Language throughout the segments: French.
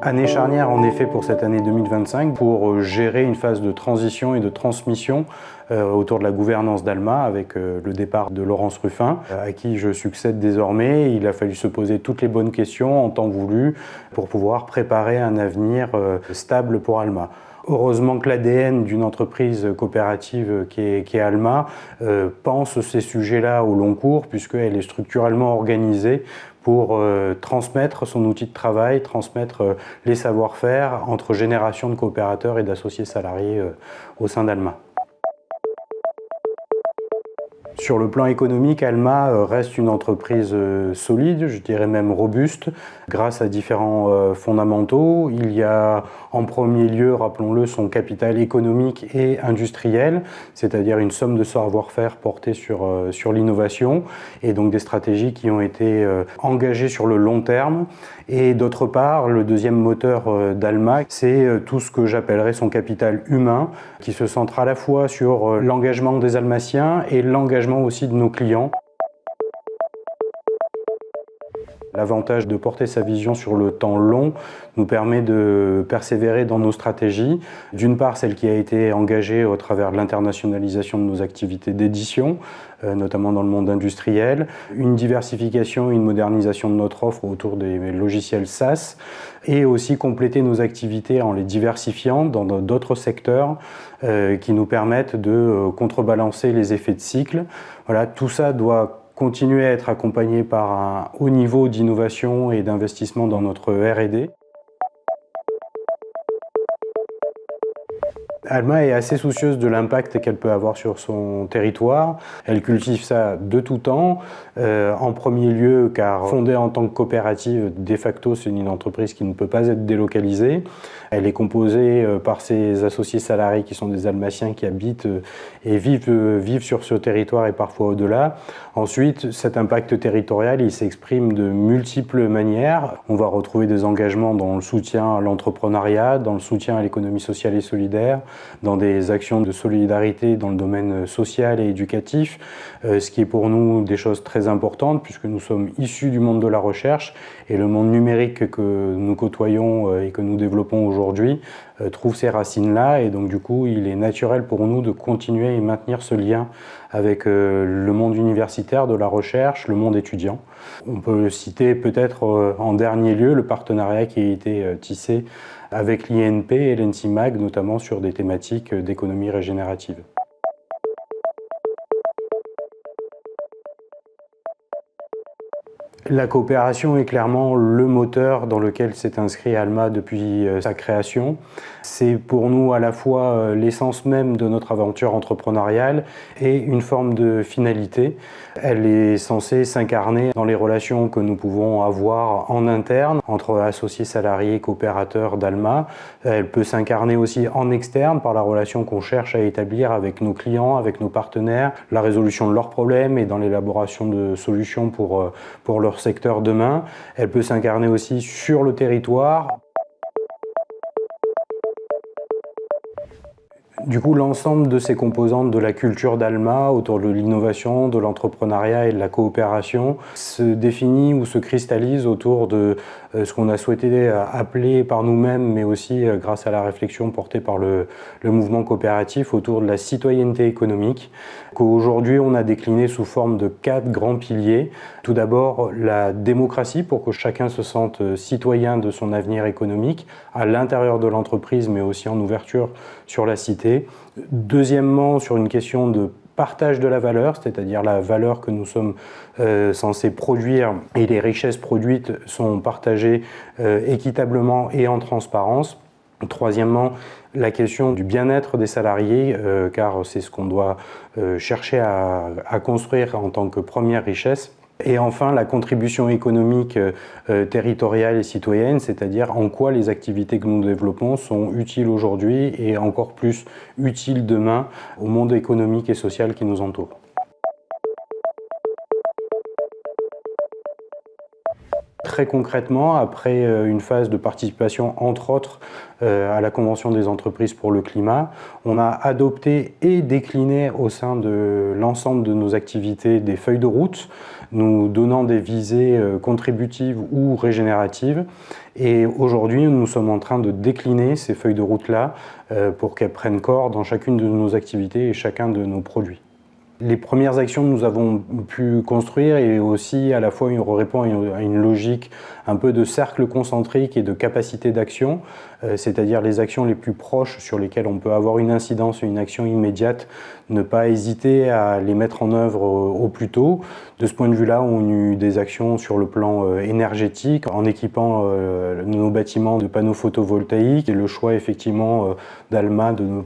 Année charnière en effet pour cette année 2025 pour gérer une phase de transition et de transmission autour de la gouvernance d'Alma avec le départ de Laurence Ruffin à qui je succède désormais. Il a fallu se poser toutes les bonnes questions en temps voulu pour pouvoir préparer un avenir stable pour Alma. Heureusement que l'ADN d'une entreprise coopérative qui est Alma pense ces sujets-là au long cours puisqu'elle est structurellement organisée pour transmettre son outil de travail, transmettre les savoir-faire entre générations de coopérateurs et d'associés salariés au sein d'Alma. Sur le plan économique, Alma reste une entreprise solide, je dirais même robuste, grâce à différents fondamentaux. Il y a en premier lieu, rappelons-le, son capital économique et industriel, c'est-à-dire une somme de savoir-faire portée sur l'innovation et donc des stratégies qui ont été engagées sur le long terme. Et d'autre part, le deuxième moteur d'Alma, c'est tout ce que j'appellerais son capital humain, qui se centre à la fois sur l'engagement des Almaciens et l'engagement aussi de nos clients. L'avantage de porter sa vision sur le temps long nous permet de persévérer dans nos stratégies. D'une part, celle qui a été engagée au travers de l'internationalisation de nos activités d'édition, notamment dans le monde industriel, une diversification et une modernisation de notre offre autour des logiciels SaaS, et aussi compléter nos activités en les diversifiant dans d'autres secteurs qui nous permettent de contrebalancer les effets de cycle. Voilà, tout ça doit continuer à être accompagné par un haut niveau d'innovation et d'investissement dans notre R&D. Alma est assez soucieuse de l'impact qu'elle peut avoir sur son territoire. Elle cultive ça de tout temps. En premier lieu, car fondée en tant que coopérative, de facto, c'est une entreprise qui ne peut pas être délocalisée. Elle est composée par ses associés salariés qui sont des Almaciens qui habitent et vivent sur ce territoire et parfois au-delà. Ensuite, cet impact territorial, il s'exprime de multiples manières. On va retrouver des engagements dans le soutien à l'entrepreneuriat, dans le soutien à l'économie sociale et solidaire, dans des actions de solidarité dans le domaine social et éducatif, ce qui est pour nous des choses très importantes puisque nous sommes issus du monde de la recherche et le monde numérique que nous côtoyons et que nous développons aujourd'hui trouve ces racines-là et donc du coup il est naturel pour nous de continuer et maintenir ce lien avec le monde universitaire, de la recherche, le monde étudiant. On peut citer peut-être en dernier lieu le partenariat qui a été tissé avec l'INP et l'ENSIMAG, notamment sur des thématiques d'économie régénérative. La coopération est clairement le moteur dans lequel s'est inscrit Alma depuis sa création. C'est pour nous à la fois l'essence même de notre aventure entrepreneuriale et une forme de finalité. Elle est censée s'incarner dans les relations que nous pouvons avoir en interne entre associés salariés et coopérateurs d'Alma. Elle peut s'incarner aussi en externe par la relation qu'on cherche à établir avec nos clients, avec nos partenaires, la résolution de leurs problèmes et dans l'élaboration de solutions pour leur secteur demain. Elle peut s'incarner aussi sur le territoire. Du coup, l'ensemble de ces composantes de la culture d'Alma autour de l'innovation, de l'entrepreneuriat et de la coopération se définit ou se cristallise autour de ce qu'on a souhaité appeler par nous-mêmes, mais aussi grâce à la réflexion portée par le mouvement coopératif autour de la citoyenneté économique, qu'aujourd'hui on a décliné sous forme de 4 grands piliers. Tout d'abord, la démocratie pour que chacun se sente citoyen de son avenir économique à l'intérieur de l'entreprise, mais aussi en ouverture sur la cité. Deuxièmement, sur une question de partage de la valeur, c'est-à-dire la valeur que nous sommes censés produire et les richesses produites sont partagées équitablement et en transparence. Troisièmement, la question du bien-être des salariés, car c'est ce qu'on doit chercher à construire en tant que première richesse. Et enfin, la contribution économique territoriale et citoyenne, c'est-à-dire en quoi les activités que nous développons sont utiles aujourd'hui et encore plus utiles demain au monde économique et social qui nous entoure. Très concrètement, après une phase de participation, entre autres, à la Convention des entreprises pour le climat, on a adopté et décliné au sein de l'ensemble de nos activités des feuilles de route, nous donnant des visées contributives ou régénératives. Et aujourd'hui, nous sommes en train de décliner ces feuilles de route-là pour qu'elles prennent corps dans chacune de nos activités et chacun de nos produits. Les premières actions que nous avons pu construire et aussi à la fois répond à une logique un peu de cercle concentrique et de capacité d'action, c'est-à-dire les actions les plus proches sur lesquelles on peut avoir une incidence, une action immédiate, ne pas hésiter à les mettre en œuvre au plus tôt. De ce point de vue-là, on a eu des actions sur le plan énergétique, en équipant nos bâtiments de panneaux photovoltaïques et le choix effectivement d'Alma de ne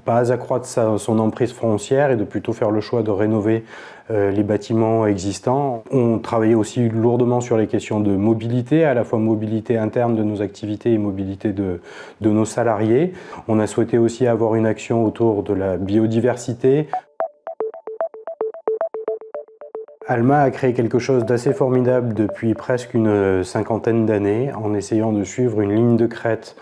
pas accroître son emprise foncière et de plutôt faire le choix de rénover les bâtiments existants. On travaillait aussi lourdement sur les questions de mobilité, à la fois mobilité interne de nos activités et mobilité de nos salariés. On a souhaité aussi avoir une action autour de la biodiversité. Alma a créé quelque chose d'assez formidable depuis presque une cinquantaine d'années en essayant de suivre une ligne de crête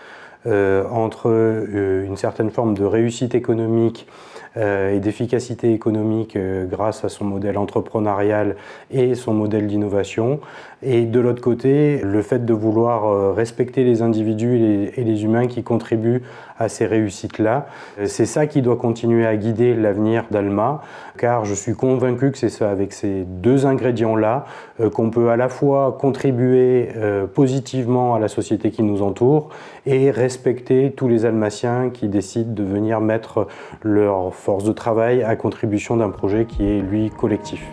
entre une certaine forme de réussite économique et d'efficacité économique grâce à son modèle entrepreneurial et son modèle d'innovation. Et de l'autre côté, le fait de vouloir respecter les individus et les humains qui contribuent à ces réussites-là. C'est ça qui doit continuer à guider l'avenir d'Alma, car je suis convaincu que c'est ça, avec ces deux ingrédients-là, qu'on peut à la fois contribuer positivement à la société qui nous entoure et respecter tous les Almaciens qui décident de venir mettre leur force de travail à contribution d'un projet qui est, lui, collectif.